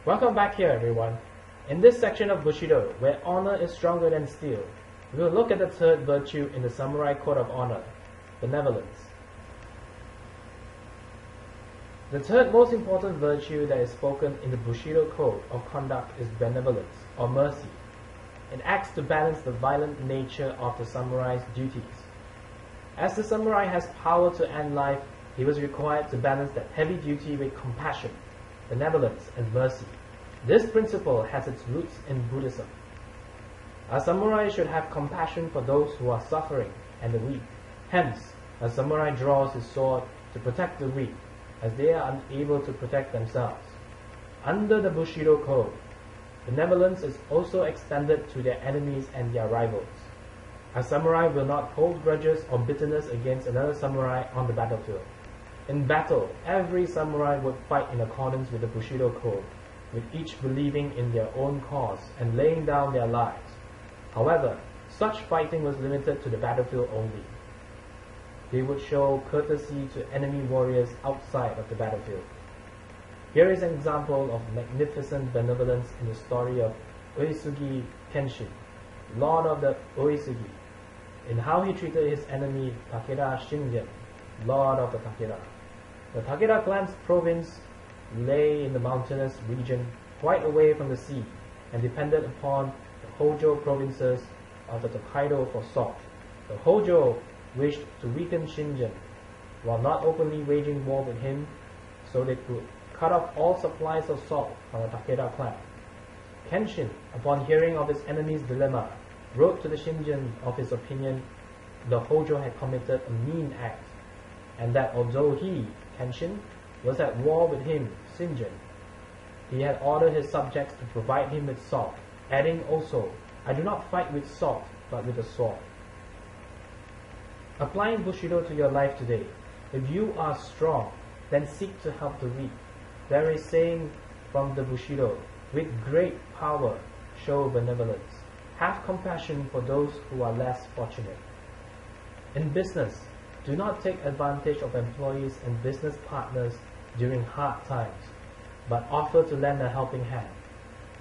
Welcome back here, everyone. In this section of Bushido, where honor is stronger than steel, we will look at the third virtue in the samurai code of honor, benevolence. The third most important virtue that is spoken in the Bushido code of conduct is benevolence, or mercy. It acts to balance the violent nature of the samurai's duties. As the samurai has power to end life, he was required to balance that heavy duty with compassion, benevolence, and mercy. This principle has its roots in Buddhism. A samurai should have compassion for those who are suffering and the weak. Hence, a samurai draws his sword to protect the weak, as they are unable to protect themselves. Under the Bushido code, benevolence is also extended to their enemies and their rivals. A samurai will not hold grudges or bitterness against another samurai on the battlefield. In battle, every samurai would fight in accordance with the Bushido code, with each believing in their own cause and laying down their lives. However, such fighting was limited to the battlefield only. They would show courtesy to enemy warriors outside of the battlefield. Here is an example of magnificent benevolence in the story of Uesugi Kenshin, lord of the Uesugi, in how he treated his enemy Takeda Shingen, lord of the Takeda. The Takeda clan's province lay in the mountainous region quite away from the sea and depended upon the Hojo provinces of the Tokaido for salt. The Hojo wished to weaken Shingen while not openly waging war with him, so they could cut off all supplies of salt from the Takeda clan. Kenshin, upon hearing of his enemy's dilemma, wrote to the Shingen of his opinion the Hojo had committed a mean act, and that although he, Kenshin, was at war with him, Shingen, he had ordered his subjects to provide him with salt, adding also, "I do not fight with salt, but with a sword." Applying Bushido to your life today, if you are strong, then seek to help the weak. There is saying from the Bushido, with great power, show benevolence. Have compassion for those who are less fortunate. In business, do not take advantage of employees and business partners during hard times, but offer to lend a helping hand.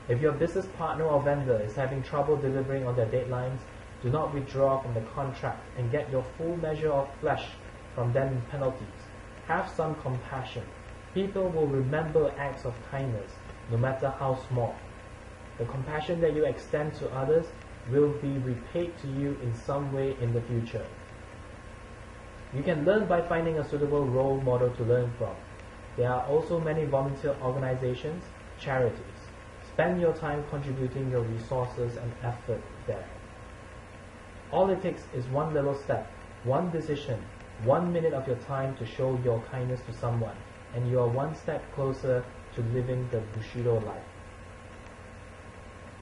If your business partner or vendor is having trouble delivering on their deadlines, do not withdraw from the contract and get your full measure of flesh from them in penalties. Have some compassion. People will remember acts of kindness, no matter how small. The compassion that you extend to others will be repaid to you in some way in the future. You can learn by finding a suitable role model to learn from. There are also many volunteer organizations, charities. Spend your time contributing your resources and effort there. All it takes is one little step, one decision, 1 minute of your time to show your kindness to someone, and you are one step closer to living the Bushido life.